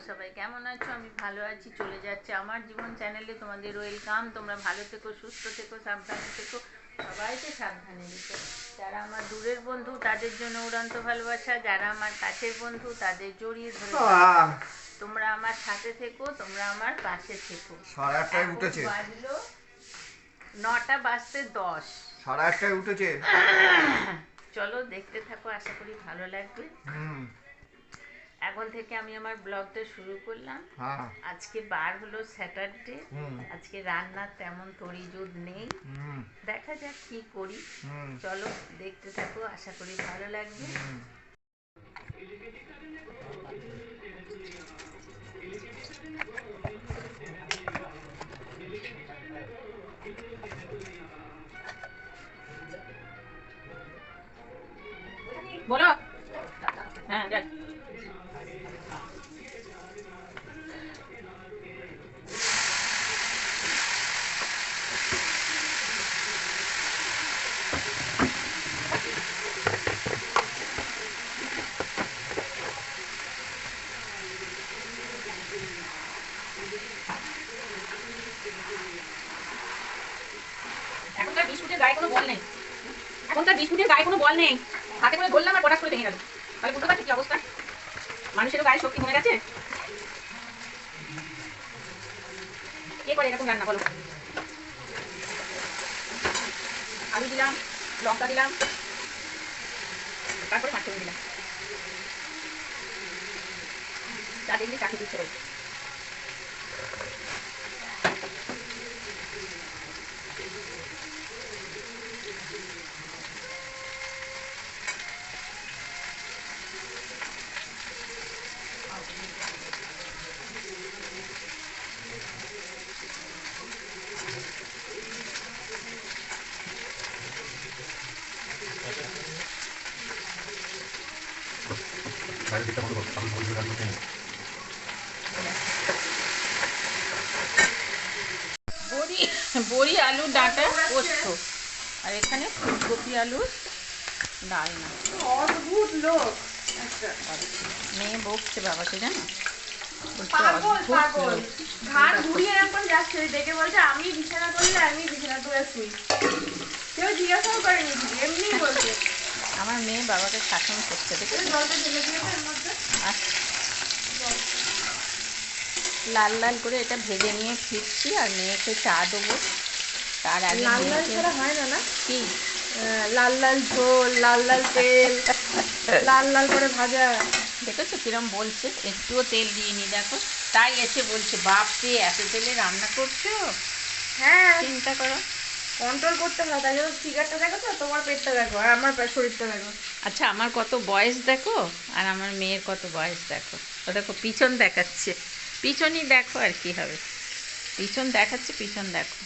সবাই কেমন আছো? আমি ভালো আছি। চলে যাচ্ছে আমার জীবন চ্যানেলে তোমাদের ওয়েলকাম। তোমরা ভালো থেকো, সুস্থ থেকো, সাবধানে থেকো, সবাইকে সাবধানে রেখো। যারা আমার দূরের বন্ধু তাদের জন্য উড়ান্ত ভালোবাসা, যারা আমার কাছের বন্ধু তাদের জড়িয়ে ধরে তোমরা আমার সাথে থেকো, তোমরা আমার পাশে থেকো। 8:30 উঠেছে, বাজলো 9টা বাজতে 10। 8:30 উঠেছে। চলো দেখতে থাকো, আশা করি ভালো লাগবে। এখন থেকে আমি আমার ব্লগটা শুরু করলাম। আজকে বার হলো স্যাটারডে। আজকে রান্নার তেমন তড়িজুড় নেই, দেখা যাক কি করি। চলো দেখতে থাকো, আশা করি ভালো লাগবে। বলো। হ্যাঁ যাক। এখনকার বিস্কুটের গায়ে কোনো বল নেই, এখনকার বিস্কুটের গায়ে কোনো বল নেই। হাতে করে বললাম আর পটাশ করে ভেঙে গেল। তাহলে বুঝতে পারছি কি অবস্থা। মানুষেরও গায়ে শক্তি কমে গেছে। কে করে এরকম রান্না বলো? আলু দিলাম, লঙ্কা দিলাম, তারপরে মাছ দিলাম। চা দেখলে চাকরি দিচ্ছে রয়েছে। বড়ি আলু ডাঁটা পোস্ত, আর এখানে ফুলকপি আলুর ডালনা। অদ্ভুত লোক, মেয়ে বকছে বাবাকে, জানো? পাগল পাগল, ঘাড় ঘুরিয়ে এরকম যাচ্ছে, দেখে বলছে আমি বিছানা করলে আমি বিছানা তুলে শুই। কেউ জিজ্ঞাসাও করেনি, এমনি বলছে। আমার মেয়ে বাবাকে শাসন করছে, দেখে জলটা ঢেলে দিয়েছে এর মধ্যে। লাল লাল করে এটা ভেজে নিয়ে ফিরছি, আর মেয়েকে চা দেবো। তার আগে লাল লাল ছাড়া হয় না না কি? লাল লাল ঝোল, লাল লাল তেল, লাল লাল করে ভাজা। দেখেছো কিরম বলছে? একটুও তেল দিইনি, দেখো। তাই এসে বলছে বাপরে এত তেলে রান্না করছো। হ্যাঁ, চিন্তা করো। কন্ট্রোল করতে হয়। তাই জন্য ফিগারটা দেখো তো, তোমার পেটটা দেখো আর আমার শরীরটা দেখো। আচ্ছা, আমার কত বয়স দেখো, আর আমার মেয়ের কত বয়স দেখো। ও দেখো পিছন দেখাচ্ছে, পিছনই দেখো, আর কি হবে। পিছন দেখাচ্ছে, পিছন দেখো।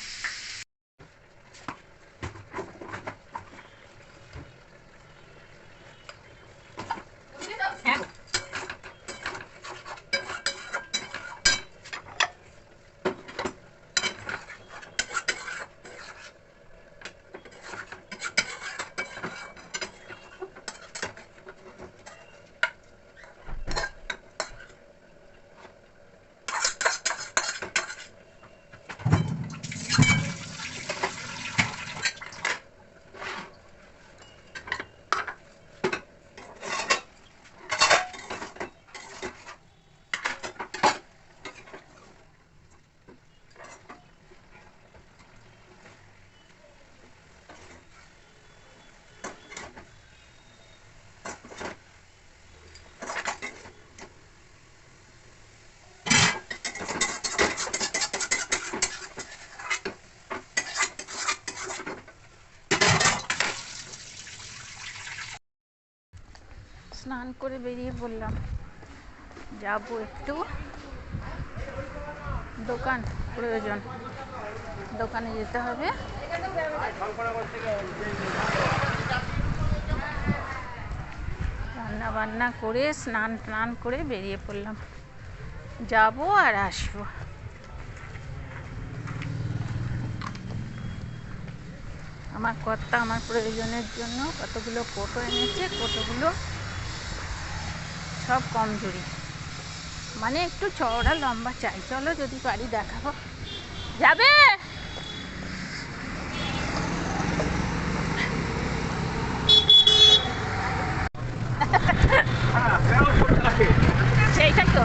স্নান করে বেরিয়ে পড়লাম, যাবো একটু দোকান, প্রয়োজন, দোকানে যেতে হবে। রান্না বান্না করে স্নান টান করে বেরিয়ে পড়লাম, যাবো আর আসবো। আমার কর্তা আমার প্রয়োজনের জন্য কতগুলো কোটো এনেছে, কোটোগুলো সব কমজোরি, মানে একটু চওড়া লম্বা চাই, চলো যদি পারি দেখাবো। যাবে? সেইটাই তো।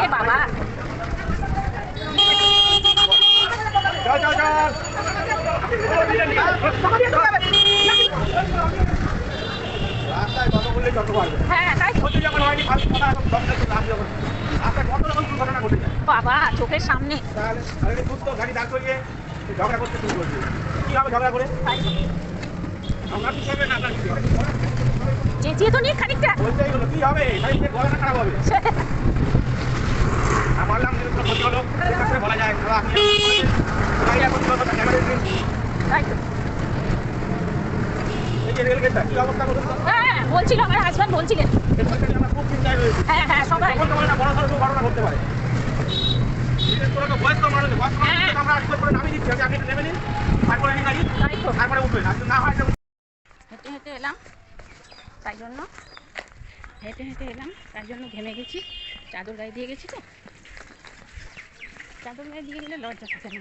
এ বাবা, হ্যাঁ তাই বাবা চোখের সামনে। চেঁচিয়ে তো নিয়ে খানিকটা। হ্যাঁ বলছিল আমার হাজব্যান্ড বলছিলেন। হ্যাঁ হ্যাঁ সবাই হেঁটে হেঁটে এলাম, তাই জন্য ঘেমে গেছি। চাদর গায়ে দিয়ে গেছি তো, চাদর গায়ে দিয়ে গেলে লজ্জা থাকে না,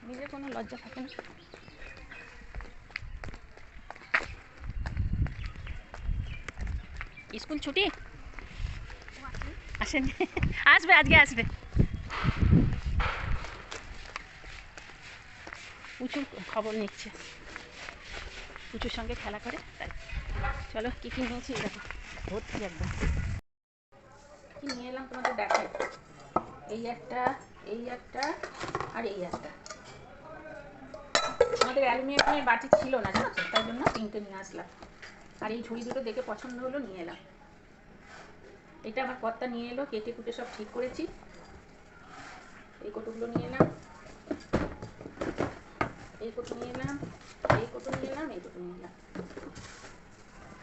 নিজের কোনো লজ্জা থাকে না। স্কুল ছুটি আসেনি, আসবে আজকে আসবে। পুচুর খবর নিচ্ছে, পুচুর সঙ্গে খেলা করে তাই। চলো কী কী নিয়েছি দেখো, ভর্তি একদম। কি নিয়ে এলাম তোমাদের দেখাই। এই একটা আর এই একটা। আমাদের অ্যালুমিনিয়ামের বাটি ছিল না জানো তো, তাই জন্য 3টে নিয়ে আসলাম। আর এই ঝুড়ি দুটো দেখে পছন্দ হলো, নিয়ে এলাম। এটা আমার কর্তা নিয়ে এলো, কেটে কুটে সব ঠিক করেছি। এই কৌটোগুলো নিয়ে এলাম, এই কৌটো নিয়ে এলাম, এই কৌটো নিয়ে এলাম, এই কৌটো নিয়ে এলাম।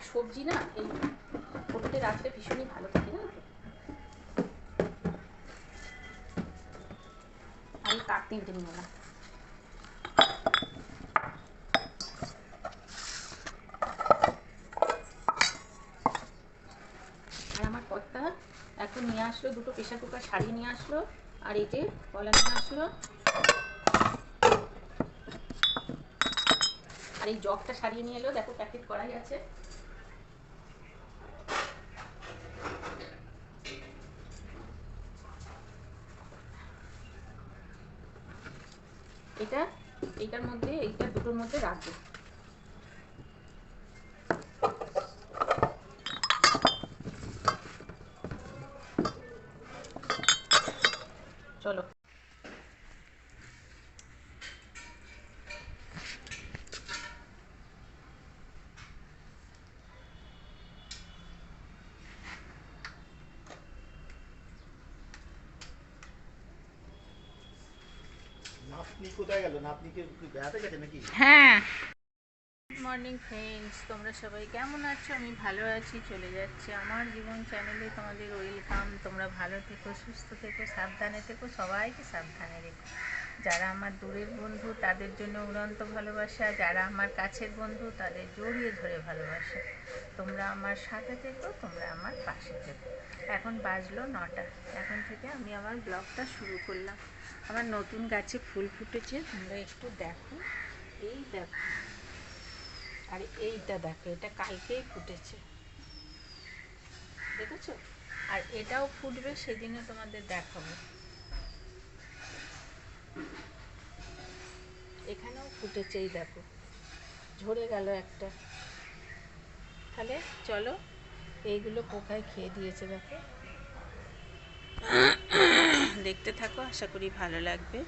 সবজি না এই কৌটোতে রাখলে ভীষণই ভালো থাকে জানো তো। আর এই কাঠ 3টে নিয়ে এলাম। আর আমার কর্তা এখন নিয়ে আসলো 2টো প্রেশার কুকার সারিয়ে নিয়ে আসলো, আর এই যে কলা নিয়ে আসলো, আর এই জগটা সারিয়ে নিয়ে এলো। দেখো প্যাকেট করাই আছে। এইটার মধ্যে, এইটা দুটোর মধ্যে রাখবো। চলো নাতনি কোথায় গেল? নাতনিকে বেড়াতে গেছে নাকি? হ্যাঁ। গুড মর্নিং ফ্রেন্ডস, তোমরা সবাই কেমন আছো? আমি ভালো আছি। চলে যাচ্ছে আমার জীবন চ্যানেলে তোমাদের ওয়েলকাম। তোমরা ভালো থেকো, সুস্থ থেকো, সাবধানে থেকো, সবাইকে সাবধানে রেখো। যারা আমার দূরের বন্ধু তাদের জন্য উড়ন্ত ভালোবাসা, যারা আমার কাছের বন্ধু তাদের জড়িয়ে ধরে ভালোবাসা। তোমরা আমার সাথে থেকো, তোমরা আমার পাশে থেকো। এখন বাজলো 9টা। এখন থেকে আমি আমার ব্লগটা শুরু করলাম। আমার নতুন গাছে ফুল ফুটেছে, তোমরা একটু দেখো। এই দেখো, আর এইটা দেখো, এটা কালকেই ফুটেছে, দেখেছো? আর এটাও ফুটবে, সেদিনে তোমাদের দেখাবো। এখানেও ফুটেছে, এই দেখো ঝরে গেল একটা। তাহলে চলো, এইগুলো পোকায় খেয়ে দিয়েছে দেখো। দেখতে থাকো, আশা করি ভালো লাগবে।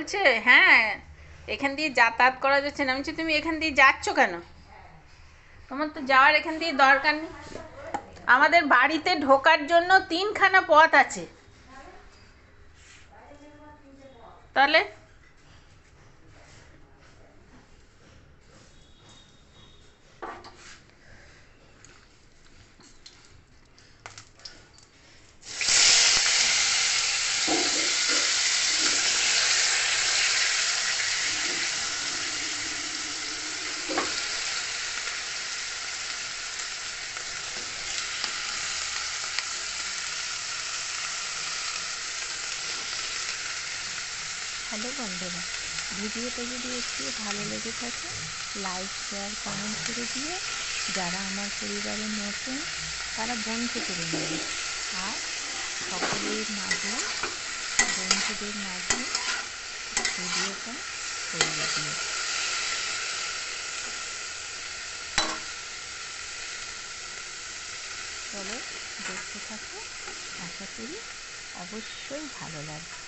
বলছে হ্যাঁ এখান দিয়ে যাতায়াত করা যাচ্ছে না। আমি বলছি তুমি এখান দিয়ে যাচ্ছ কেন? তোমার তো যাওয়ার এখান দিয়ে দরকার নেই। আমাদের বাড়িতে ঢোকার জন্য 3খানা পথ আছে, তাহলে হ্যালো বন্ধুরা, ভিডিওটা যদি একটু ভালো লেগে থাকে লাইক শেয়ার কমেন্ট করে দিয়ে যারা আমার পরিবারের নতুন তারা বন্ধু করে নেবে, আর সকলের মাঝে বন্ধুদের মাঝে ভিডিওটা ছড়িয়ে দিও। চলো দেখতে থাকো, আশা করি অবশ্যই ভালো লাগবে।